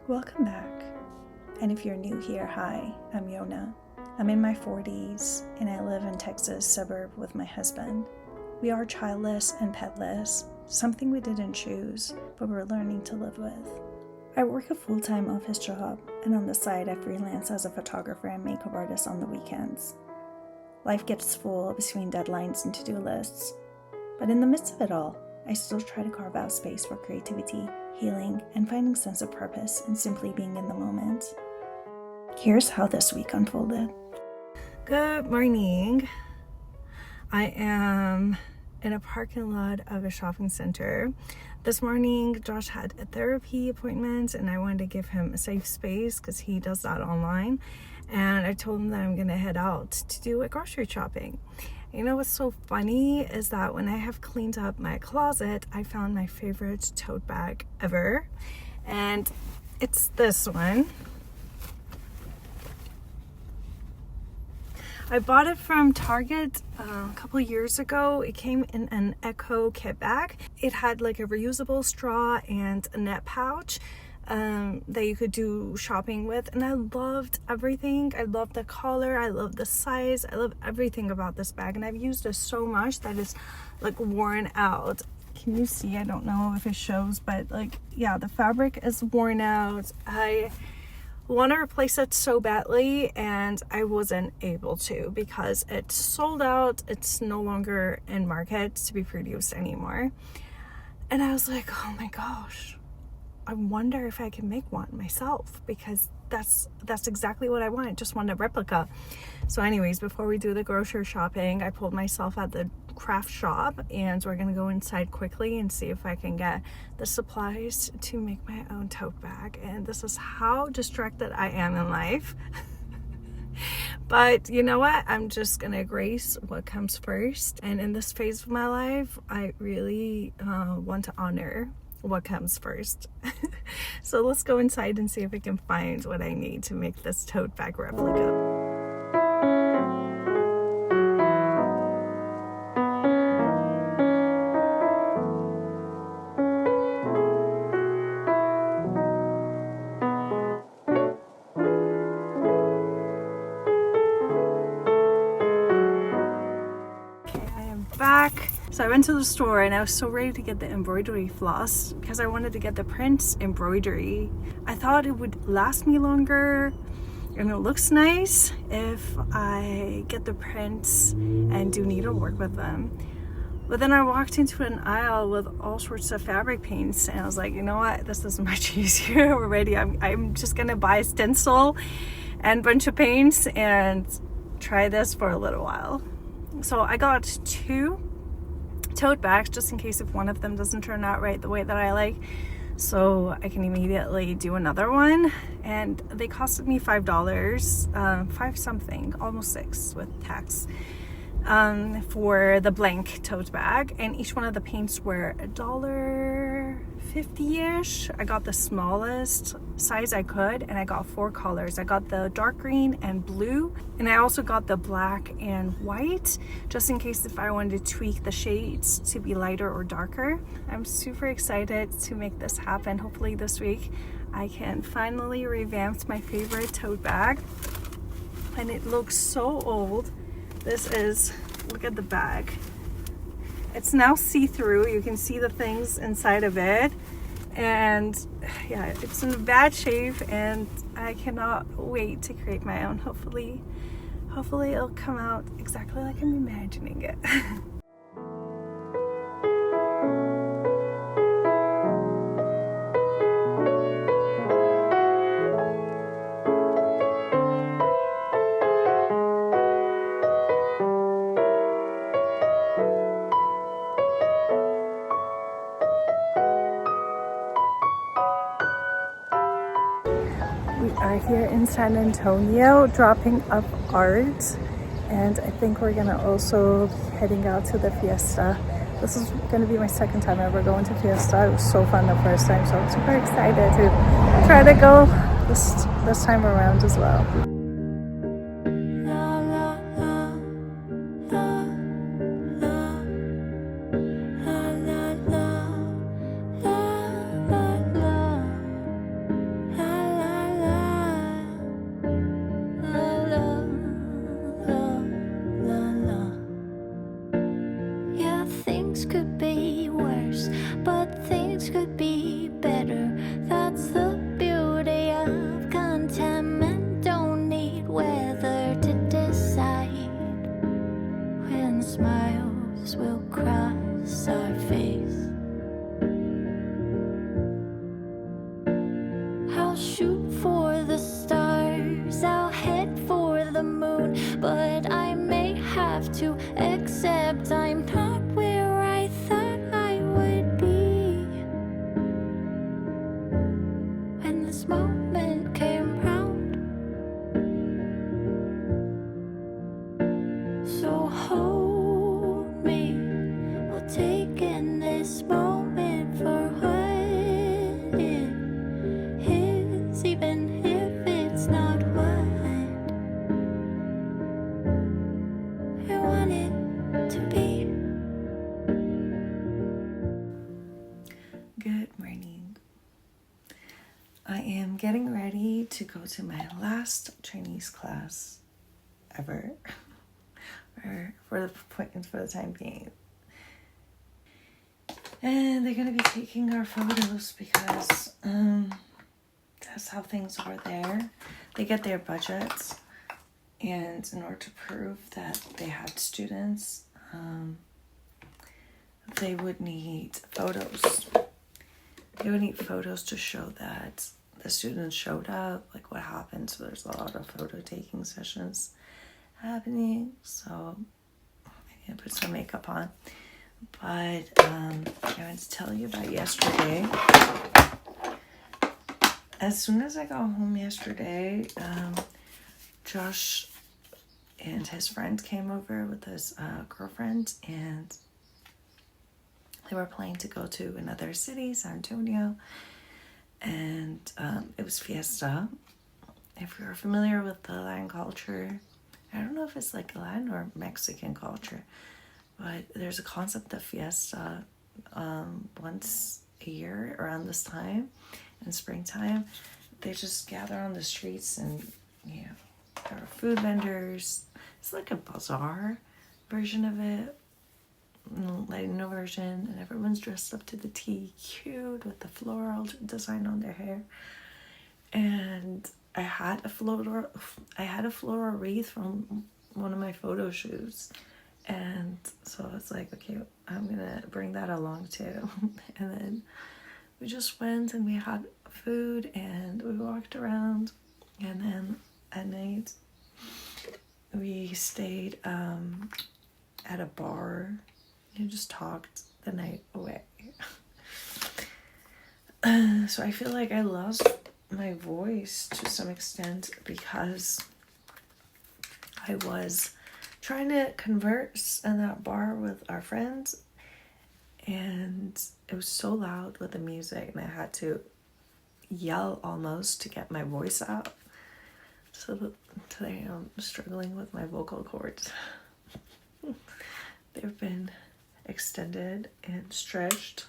Welcome back. And if you're new here, hi, I'm Yona. I'm in my 40s and I live in Texas suburb with my husband. We are childless and petless, something we didn't choose, but we're learning to live with. I work a full-time office job, and on the side I freelance as a photographer and makeup artist on the weekends. Life gets full between deadlines and to-do lists, but in the midst of it all, I still try to carve out space for creativity, healing, and finding sense of purpose and simply being in the moment. Here's how this week unfolded. Good morning. I am in a parking lot of a shopping center. This morning, Josh had a therapy appointment and I wanted to give him a safe space because he does that online. And I told him that I'm going to head out to do a grocery shopping. You know what's so funny is that when I have cleaned up my closet, I found my favorite tote bag ever. And it's this one. I bought it from Target a couple years ago. It came in an Eco kit bag. It had like a reusable straw and a net pouch that you could do shopping with, and I loved everything. I love the color, I love the size, I love everything about this bag, and I've used it so much that it's like worn out. Can you see? I don't know if it shows, but like, yeah, the fabric is worn out. I want to replace it so badly and I wasn't able to because it's sold out. It's no longer in market to be produced anymore. And I was like, oh my gosh, I wonder if I can make one myself, because that's exactly what I want. I just want a replica. So anyways, before we do the grocery shopping, I pulled myself at the craft shop and we're gonna go inside quickly and see if I can get the supplies to make my own tote bag. And this is how distracted I am in life. But you know what? I'm just gonna grace what comes first. And in this phase of my life, I really want to honor what comes first. So let's go inside and see if we can find what I need to make this tote bag replica. Okay, I am back. So I went to the store and I was so ready to get the embroidery floss because I wanted to get the print embroidery. I thought it would last me longer and it looks nice if I get the prints and do needlework with them. But then I walked into an aisle with all sorts of fabric paints and I was like, you know what, this is much easier already. I'm just gonna buy a stencil and a bunch of paints and try this for a little while. So I got two tote bags just in case if one of them doesn't turn out right the way that I like, so I can immediately do another one. And they costed me $5, five something, almost $6 with tax, for the blank tote bag, and each one of the paints were $1.50-ish. I got the smallest size I could and I got 4 colors. I got the dark green and blue, and I also got the black and white just in case if I wanted to tweak the shades to be lighter or darker. I'm super excited to make this happen. Hopefully this week I can finally revamp my favorite tote bag, and it looks so old. This is, look at the bag. It's now see-through. You can see the things inside of it. And yeah, it's in bad shape and I cannot wait to create my own. Hopefully it'll come out exactly like I'm imagining it. We are here in San Antonio dropping up art, and I think we're gonna also be heading out to the fiesta. This is gonna be my second time ever going to fiesta. It was so fun the first time, so I'm super excited to try to go this time around as well. shoot for the stars, I'll head for the moon, but I may have to accept I'm not where I thought I would be. When this moment came round, so hold me, we'll take in this moment for what it is, even if it's not what I want it to be. Good morning. I am getting ready to go to my last Chinese class ever, or for the time being. And they're going to be taking our photos because that's how things are there. They get their budgets, and in order to prove that they had students, they would need photos. They would need photos to show that the students showed up, like what happened. So there's a lot of photo taking sessions happening. So I need to put some makeup on. But I wanted to tell you about yesterday. As soon as I got home yesterday, Josh and his friend came over with his girlfriend, and they were planning to go to another city, San Antonio, and it was fiesta. If you're familiar with the Latin culture, I don't know if it's like Latin or Mexican culture, but there's a concept of fiesta once a year around this time in springtime. They just gather on the streets, and there are food vendors. It's like a bazaar version of it, Latino version, and everyone's dressed up to the T, cute, with the floral design on their hair. And I had a floral wreath from one of my photo shoots, and so I was like, okay, I'm gonna bring that along too. And then we just went and we had food and we walked around, and then at night we stayed at a bar and just talked the night away. So I feel like I lost my voice to some extent because I was trying to converse in that bar with our friends, and it was so loud with the music, and I had to yell almost to get my voice out. So today I'm struggling with my vocal cords. They've been extended and stretched.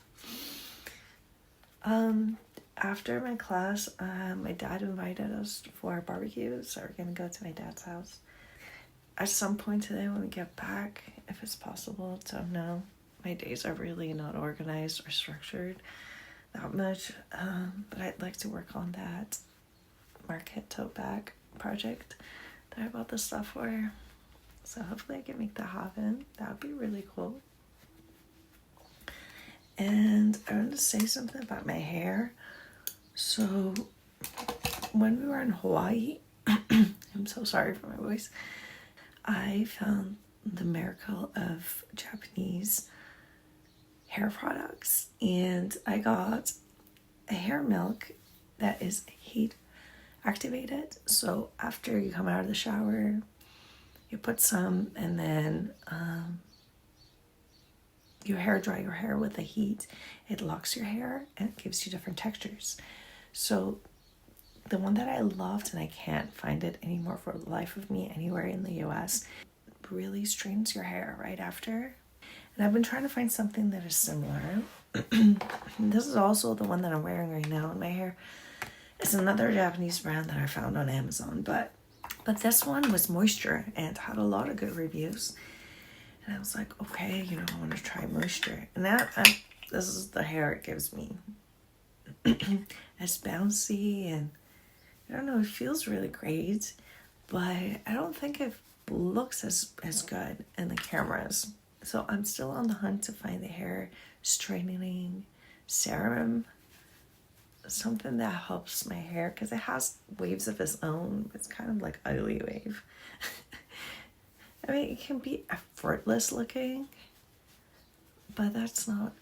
After my class, my dad invited us for a barbecue, so we're gonna go to my dad's house. At some point today when we get back, if it's possible, don't know. My days are really not organized or structured that much, but I'd like to work on that market tote bag project that I bought the stuff for. So hopefully I can make that happen. That would be really cool. And I wanted to say something about my hair. So when we were in Hawaii, I'm so sorry for my voice, I found the miracle of Japanese hair products, and I got a hair milk that is heat activated. So after you come out of the shower, you put some, and then you hair dry your hair with the heat. It locks your hair and it gives you different textures. So the one that I loved, and I can't find it anymore for the life of me anywhere in the US, really straightens your hair right after. And I've been trying to find something that is similar. This is also the one that I'm wearing right now in my hair. It's another Japanese brand that I found on Amazon, but this one was moisture and had a lot of good reviews. And I was like, okay, I want to try moisture. And this is the hair it gives me. It's bouncy, and I don't know, it feels really great, but I don't think it looks as good in the cameras. So I'm still on the hunt to find the hair straightening serum something that helps my hair, because it has waves of its own. It's kind of like ugly wave. I mean, it can be effortless looking, but that's not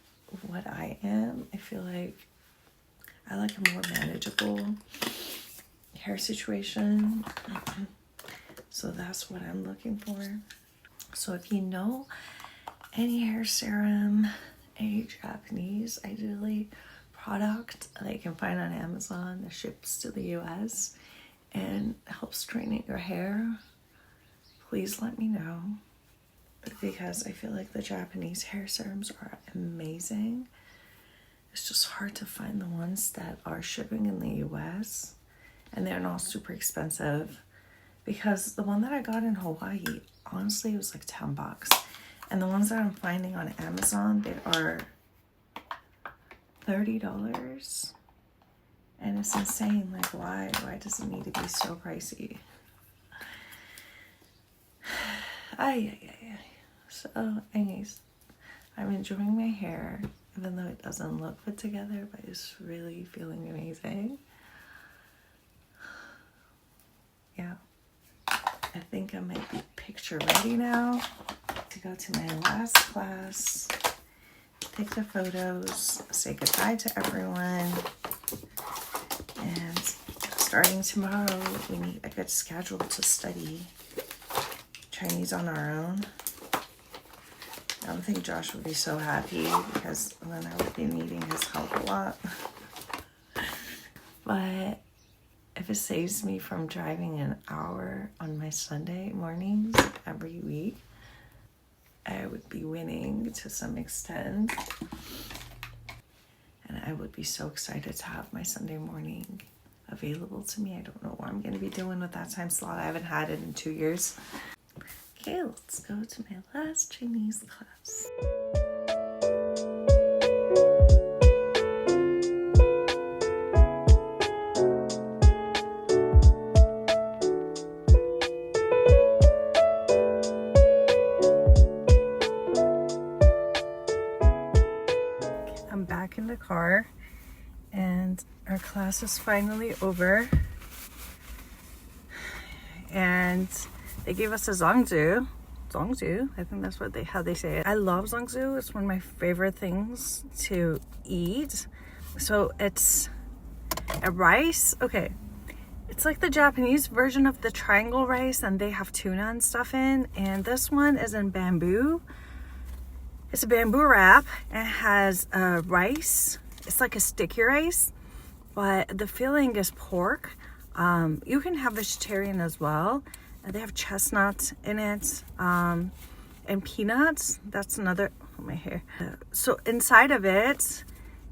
what I am. I feel like I like a more manageable hair situation. So that's what I'm looking for. So if you know any hair serum, a Japanese ideally product that you can find on Amazon that ships to the US and helps straighten your hair, please let me know, because I feel like the Japanese hair serums are amazing. It's just hard to find the ones that are shipping in the US, and they're not super expensive, because the one that I got in Hawaii, honestly, it was like $10. And the ones that I'm finding on Amazon, they are $30. And it's insane. Like, why does it need to be so pricey? So, anyways, I'm enjoying my hair, even though it doesn't look put together, but it's really feeling amazing. Yeah. I think I might be picture ready now to go to my last class, take the photos, say goodbye to everyone, and starting tomorrow, we need a good schedule to study Chinese on our own. I don't think Josh would be so happy, because then I would be needing his help a lot. But if it saves me from driving an hour on my Sunday mornings every week, I would be winning to some extent. And I would be so excited to have my Sunday morning available to me. I don't know what I'm going to be doing with that time slot. I haven't had it in 2 years. Okay, let's go to my last Chinese class. I'm back in the car, and our class is finally over. And they gave us a zongzu, I think that's how they say it. I love zongzu. It's one of my favorite things to eat. So it's a rice. Okay, it's like the Japanese version of the triangle rice, and they have tuna and stuff in. And this one is in bamboo. It's a bamboo wrap, and it has rice. It's like a sticky rice, but the filling is pork. You can have vegetarian as well. They have chestnuts in it, and peanuts. That's another, my hair. So inside of it,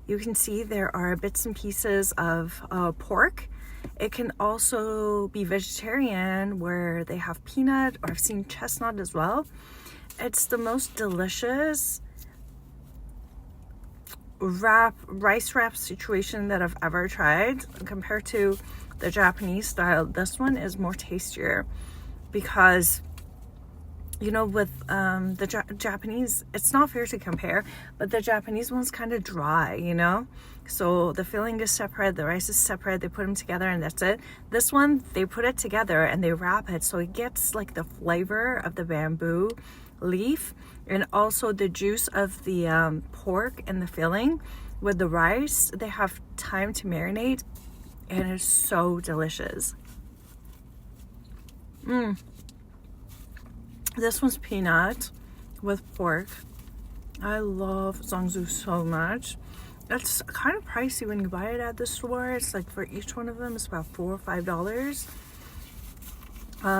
you can see there are bits and pieces of pork. It can also be vegetarian, where they have peanut, or I've seen chestnut as well. It's the most delicious rice wrap situation that I've ever tried. Compared to the Japanese style, this one is more tastier, because you know, with the Japanese, it's not fair to compare, but the Japanese one's kind of dry, you know, so the filling is separate, the rice is separate, they put them together and that's it. This one, they put it together and they wrap it, so it gets like the flavor of the bamboo leaf and also the juice of the pork and the filling with the rice. They have time to marinate, and it's so delicious. This one's peanut with pork. I love zongzu so much. It's kind of pricey when you buy it at the store. It's like for each one of them, it's about $4 or $5.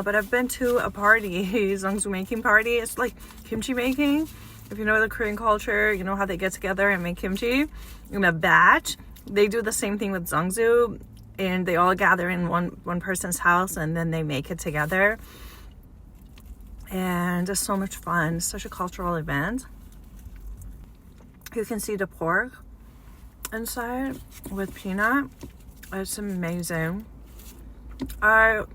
But I've been to a party, zongzu making party. It's like kimchi making. If you know the Korean culture, you know how they get together and make kimchi in a batch. They do the same thing with zongzu, and they all gather in one person's house, and then they make it together. And it's so much fun. It's such a cultural event. You can see the pork inside with peanut. It's amazing. I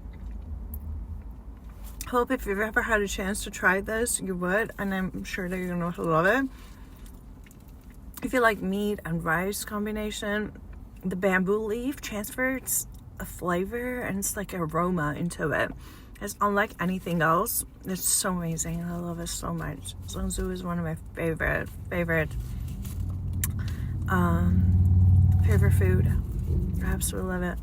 hope if you've ever had a chance to try this, you would, and I'm sure that you're going to love it. If you like meat and rice combination, the bamboo leaf transfers a flavor and it's like aroma into it. It's unlike anything else. It's so amazing. I love it so much. Zonzu is one of my favorite food. I absolutely love it.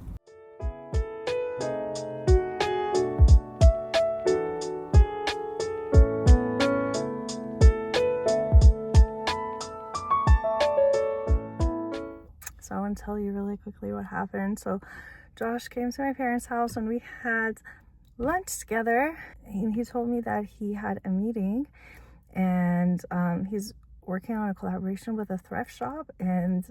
So I want to tell you really quickly what happened. So Josh came to my parents' house and we had lunch together. And he told me that he had a meeting and he's working on a collaboration with a thrift shop, and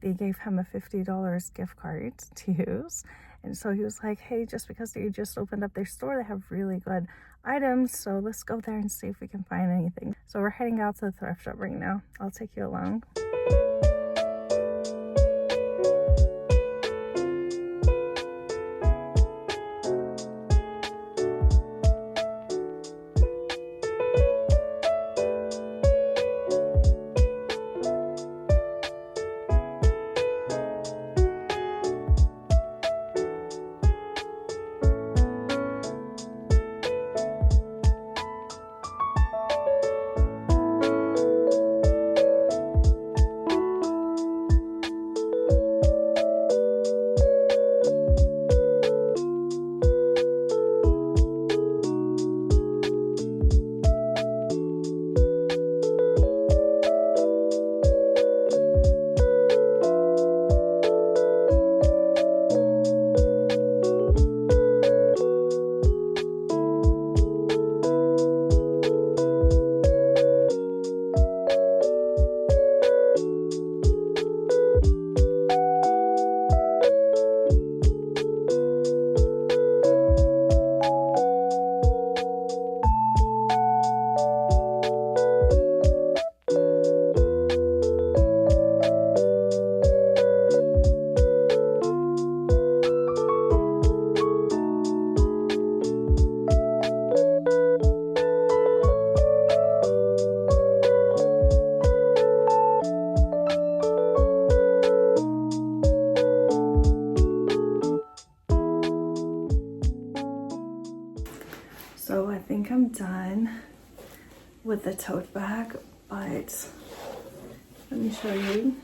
they gave him a $50 gift card to use. And so he was like, hey, just because they just opened up their store, they have really good items, so let's go there and see if we can find anything. So we're heading out to the thrift shop right now. I'll take you along. So I think I'm done with the tote bag, but let me show you.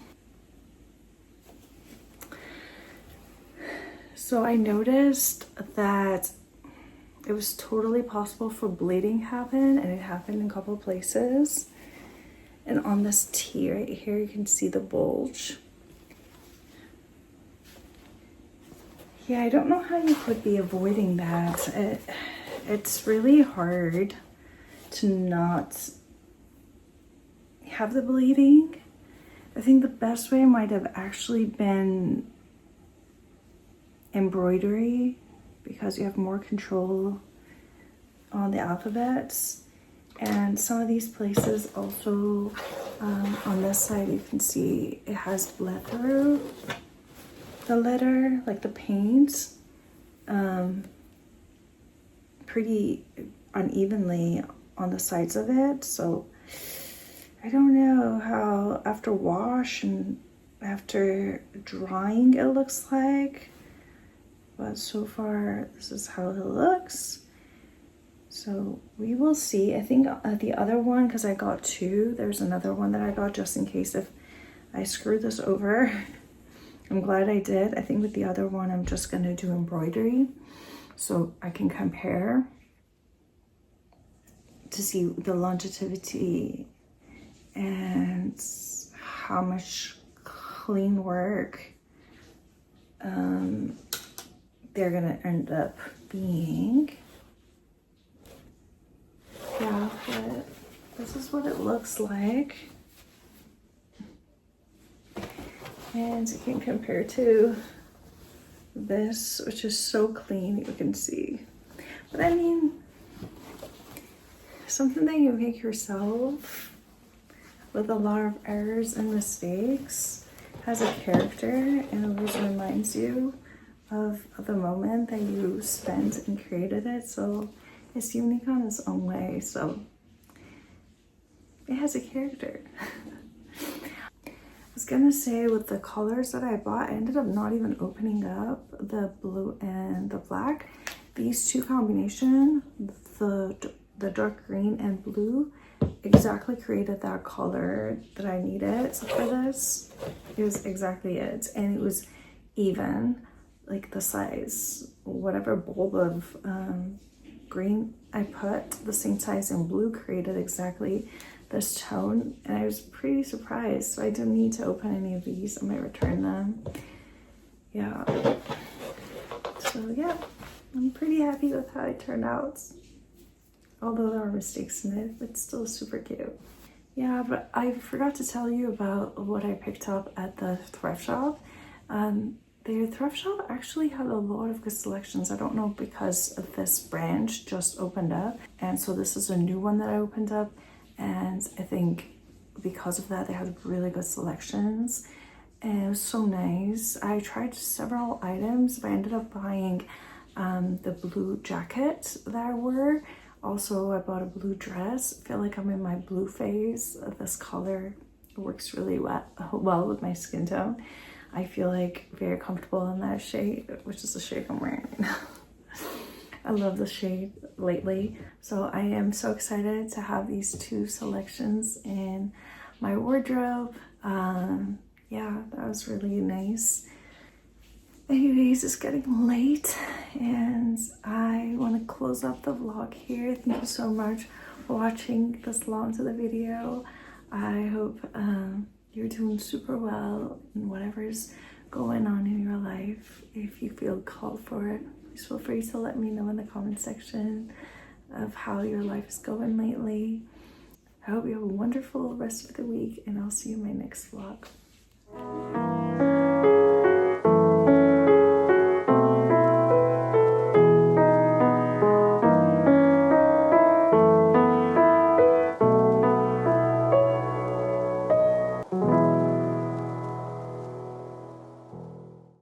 So I noticed that it was totally possible for bleeding to happen, and it happened in a couple of places. And on this tee right here, you can see the bulge. Yeah, I don't know how you could be avoiding that. It's really hard to not have the bleeding. I think the best way might have actually been embroidery, because you have more control on the alphabets. And some of these places also, on this side you can see it has bled through the letter, like the paint, pretty unevenly on the sides of it. So I don't know how after wash and after drying it looks like, but so far this is how it looks. So we will see. I think the other one, because I got two, there's another one that I got just in case if I screw this over. I'm glad I did. I think with the other one I'm just going to do embroidery so I can compare to see the longevity and how much clean work they're gonna end up being. Yeah, but this is what it looks like. And you can compare to this, which is so clean, you can see. But I mean, something that you make yourself with a lot of errors and mistakes has a character, and it always reminds you of the moment that you spent and created it. So it's unique on its own way. So it has a character. was gonna say, with the colors that I bought, I ended up not even opening up the blue and the black. These two combination, the dark green and blue, exactly created that color that I needed. So for this, it was exactly it. And it was even, like the size, whatever bulb of green I put, the same size in blue created exactly this tone, and I was pretty surprised. So I didn't need to open any of these. I might return them. Yeah. So yeah, I'm pretty happy with how it turned out. Although there are mistakes in it, it's still super cute. Yeah, but I forgot to tell you about what I picked up at the thrift shop. The thrift shop actually had a lot of good selections. I don't know, because of this branch just opened up, and so this is a new one that I opened up, and I think because of that they had really good selections, and it was so nice. I tried several items, but I ended up buying the blue jacket that I wore. Also, I bought a blue dress. I feel like I'm in my blue phase. This color works really well with my skin tone. I feel like very comfortable in that shade, which is the shade I'm wearing right now. I love the shade lately. So I am so excited to have these two selections in my wardrobe. Yeah, that was really nice. Anyways, it's getting late and I want to close up the vlog here. Thank you so much for watching this long to the video. I hope you're doing super well in whatever's going on in your life. If you feel called for it, please feel free to let me know in the comment section of how your life is going lately. I hope you have a wonderful rest of the week, and I'll see you in my next vlog.